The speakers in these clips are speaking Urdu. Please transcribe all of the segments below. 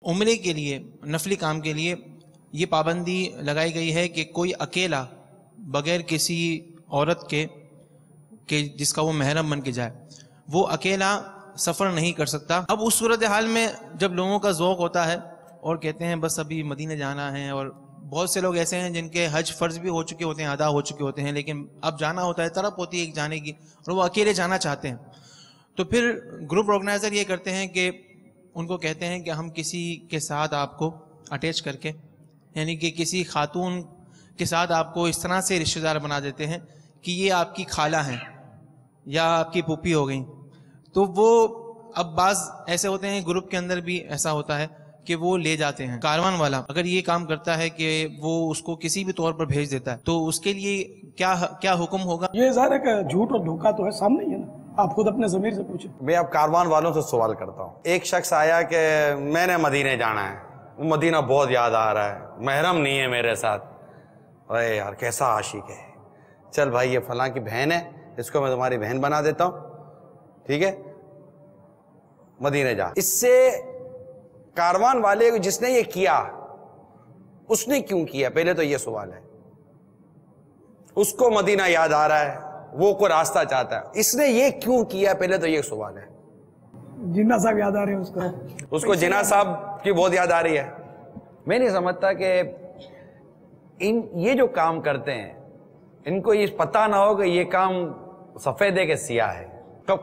عمرے کے لیے نفلی کام کے لیے یہ پابندی لگائی گئی ہے کہ کوئی اکیلا بغیر کسی عورت کے جس کا وہ محرم بن کے جائے وہ اکیلا سفر نہیں کر سکتا۔ اب اس صورتحال میں جب لوگوں کا ذوق ہوتا ہے اور کہتے ہیں بس ابھی مدینہ جانا ہے، اور بہت سے لوگ ایسے ہیں جن کے حج فرض بھی ہو چکے ہوتے ہیں، ادا ہو چکے ہوتے ہیں، لیکن اب جانا ہوتا ہے، طرف ہوتی ہے ایک جانے کی، اور وہ اکیلے جانا چاہتے ہیں، تو پھر گروپ آرگنائزر یہ کرتے ہیں کہ ان کو کہتے ہیں کہ ہم کسی کے ساتھ آپ کو اٹیچ کر کے، یعنی کہ کسی خاتون کے ساتھ آپ کو اس طرح سے رشتہ دار بنا دیتے ہیں کہ یہ آپ کی خالہ ہیں یا آپ کی پھوپھی ہو گئیں۔ تو وہ اب بعض ایسے ہوتے ہیں، گروپ کے اندر بھی ایسا ہوتا ہے کہ وہ لے جاتے ہیں۔ کاروان والا اگر یہ کام کرتا ہے کہ وہ اس کو کسی بھی طور پر بھیج دیتا ہے تو اس کے لیے کیا حکم ہوگا؟ یہ ظاہر ہے کہ جھوٹ اور دھوکہ تو ہے، سامنے ہی ہے نا، آپ خود اپنے ضمیر سے پوچھیں۔ میں اب کاروان والوں سے سوال کرتا ہوں۔ ایک شخص آیا کہ میں نے مدینے جانا ہے، مدینہ بہت یاد آ رہا ہے، محرم نہیں ہے میرے ساتھ، اے یار کیسا عاشق ہے، چل بھائی یہ فلاں کی بہن ہے، اس کو میں تمہاری بہن بنا دیتا ہوں، ٹھیک ہے مدینے جا۔ اس سے کاروان والے جس نے یہ کیا اس نے کیوں کیا؟ پہلے تو یہ سوال ہے۔ اس کو مدینہ یاد آ رہا ہے، وہ کوئی راستہ چاہتا ہے، اس نے یہ کیوں کیا؟ پہلے تو یہ سوال ہے۔ جناح صاحب یاد آ رہے ہیں اس کو جناح صاحب کی بہت یاد آ رہی ہے۔ میں نہیں سمجھتا کہ یہ جو کام کرتے ہیں ان کو یہ پتہ نہ ہو کہ یہ کام سفید ہے کہ سیاہ ہے۔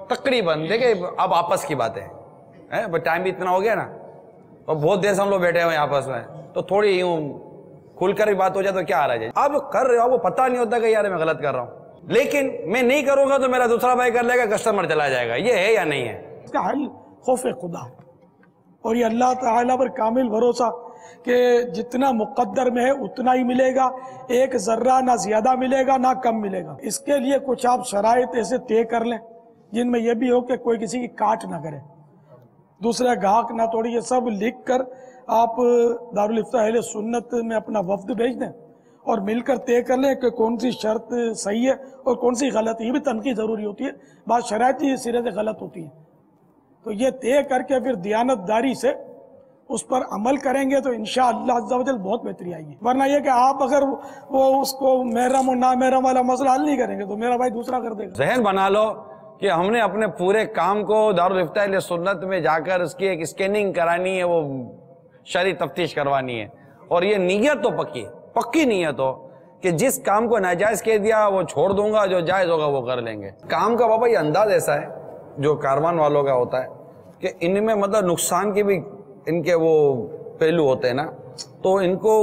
تقریباً دیکھیں اب آپس کی باتیں ہیں، ٹائم بھی اتنا ہو گیا نا، اور بہت دیر سے ہم لوگ بیٹھے ہوئے ہیں آپس میں، تو تھوڑی یوں کھل کر بھی بات ہو جائے تو کیا آ رہا ہے؟ اب کر رہے ہو وہ پتہ نہیں ہوتا کہ یار میں غلط کر رہا ہوں، لیکن میں نہیں کروں گا تو میرا دوسرا بھائی کر لے گا، کسٹمر چلا جائے گا، یہ ہے یا نہیں ہے؟ اس کا حل خوف خدا اور یہ اللہ تعالیٰ پر کامل بھروسہ کہ جتنا مقدر میں ہے اتنا ہی ملے گا، ایک ذرہ نہ زیادہ ملے گا نہ کم ملے گا۔ اس کے لیے کچھ آپ شرائط ایسے طے کر لیں جن میں یہ بھی ہو کہ کوئی کسی کی کاٹ نہ کرے، دوسرے گاہک نہ توڑے، یہ سب لکھ کر آپ دارالفتہ اہل سنت میں اپنا وفد بھیج دیں اور مل کر طے کر لیں کہ کون سی شرط صحیح ہے اور کون سی غلط ہے۔ یہ بھی تنقید ضروری ہوتی ہے، بعض شرائط ہی سرے سے غلط ہوتی ہیں، تو یہ طے کر کے پھر دیانت داری سے اس پر عمل کریں گے تو انشاءاللہ عز و جل بہت بہتری آئے گی۔ ورنہ یہ کہ آپ اگر وہ اس کو محرم اور نامحرم والا مسئلہ حل نہیں کریں گے تو میرا بھائی دوسرا کر دے گا۔ ذہن بنا لو کہ ہم نے اپنے پورے کام کو دارالفتہ اہل سنت میں جا کر اس کی ایک اسکیننگ کرانی ہے، وہ شرعی تفتیش کروانی ہے، اور یہ نیت تو پکی نیت ہو کہ جس کام کو ناجائز کہہ دیا وہ چھوڑ دوں گا، جو جائز ہوگا وہ کر لیں گے۔ کام کا بابا یہ انداز ایسا ہے جو کاروان والوں کا ہوتا ہے کہ ان میں مطلب نقصان کے بھی ان کے وہ پہلو ہوتے ہیں نا، تو ان کو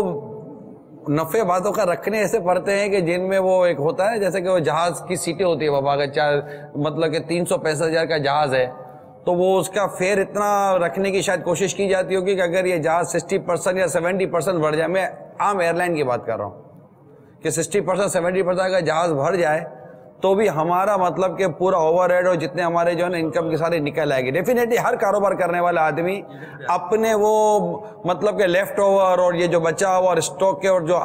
نفع باتوں کا رکھنے ایسے پڑتے ہیں کہ جن میں وہ ایک ہوتا ہے جیسے کہ وہ جہاز کی سیٹیں ہوتی ہے بابا، اگر مطلب کہ 365,000 کا جہاز ہے تو وہ اس کا فیئر اتنا رکھنے کی شاید کوشش کی جاتی ہوگی کہ اگر یہ جہاز 60% یا 70% بڑھ جائے، میں عام ایئر لائن کی بات کر رہا ہوں کہ 60% 70% کا جہاز بھر جائے تو بھی ہمارا مطلب کہ پورا اوور ہیڈ اور جتنے ہمارے جو ہے نا انکم کی ساری نکل آئے گی۔ ڈیفینیٹلی ہر کاروبار کرنے والا آدمی اپنے وہ مطلب کہ لیفٹ اوور اور یہ جو بچا ہوا اور اسٹاک کے اور جو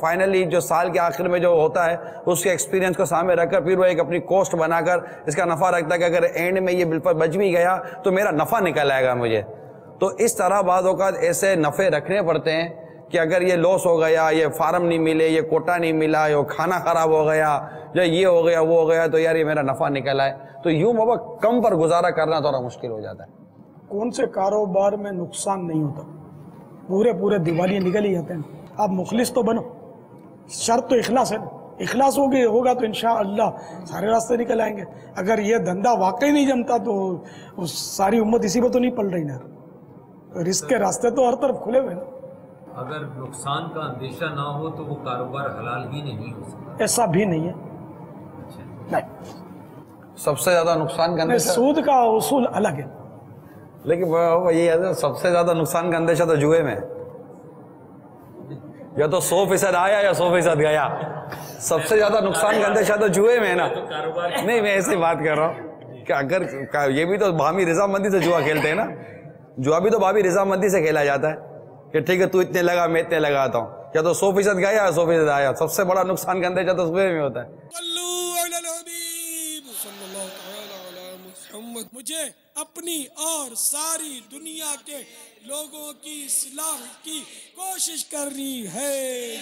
فائنلی جو سال کے آخر میں جو ہوتا ہے اس کے ایکسپیرینس کو سامنے رکھ کر پھر وہ ایک اپنی کوسٹ بنا کر اس کا نفع رکھتا ہے کہ اگر اینڈ میں یہ بالکل بچ بھی گیا تو میرا نفع نکل آئے گا مجھے۔ تو اس طرح بعض اوقات ایسے نفع رکھنے پڑتے ہیں کہ اگر یہ لاس ہو گیا، یہ فارم نہیں ملے، یہ کوٹا نہیں ملا، یہ کھانا خراب ہو گیا، یا یہ ہو گیا وہ ہو گیا، تو یار یہ میرا نفع نکل آئے، تو یوں بابا کم پر گزارا کرنا تھوڑا مشکل ہو جاتا ہے۔ کون سے کاروبار میں نقصان نہیں ہوتا؟ پورے دیوالیاں نکل ہی جاتے ہیں۔ آپ مخلص تو بنو، شرط تو اخلاص ہے نا، اخلاص ہوگا تو انشاءاللہ سارے راستے نکل آئیں گے۔ اگر یہ دھندا واقعی نہیں جمتا تو ساری امت اسی پہ تو نہیں پل رہی نا، رزق کے راستے تو ہر طرف کھلے ہوئے نا۔ اگر نقصان کا اندیشہ نہ ہو تو وہ کاروبار حلال ہی نہیں ہو سکتا؟ ایسا بھی نہیں ہے، نہیں۔ سب سے زیادہ نقصان کا اندیشہ سود کا اصول الگ ہے، لیکن یہ ہے سب سے زیادہ نقصان کا اندیشہ تو جوئے میں، یا تو 100% آیا یا 100% گیا۔ سب سے زیادہ نقصان کا اندیشہ تو جوئے میں ہے نا۔ نہیں میں ایسی بات کر رہا ہوں کہ اگر یہ بھی تو باہمی رضامندی سے جوا کھیلتے ہیں نا، جوا بھی تو باہمی رضامندی سے کھیلا جاتا ہے کہ ٹھیک ہے تو اتنے لگا میں اتنے لگاتا ہوں، یا تو 100% گیا یا 100% آیا۔ سب سے بڑا نقصان کا اندیشہ تو جوئے میں ہوتا ہے۔ محمد. مجھے اپنی اور ساری دنیا کے لوگوں کی اصلاح کی کوشش کرنی ہے.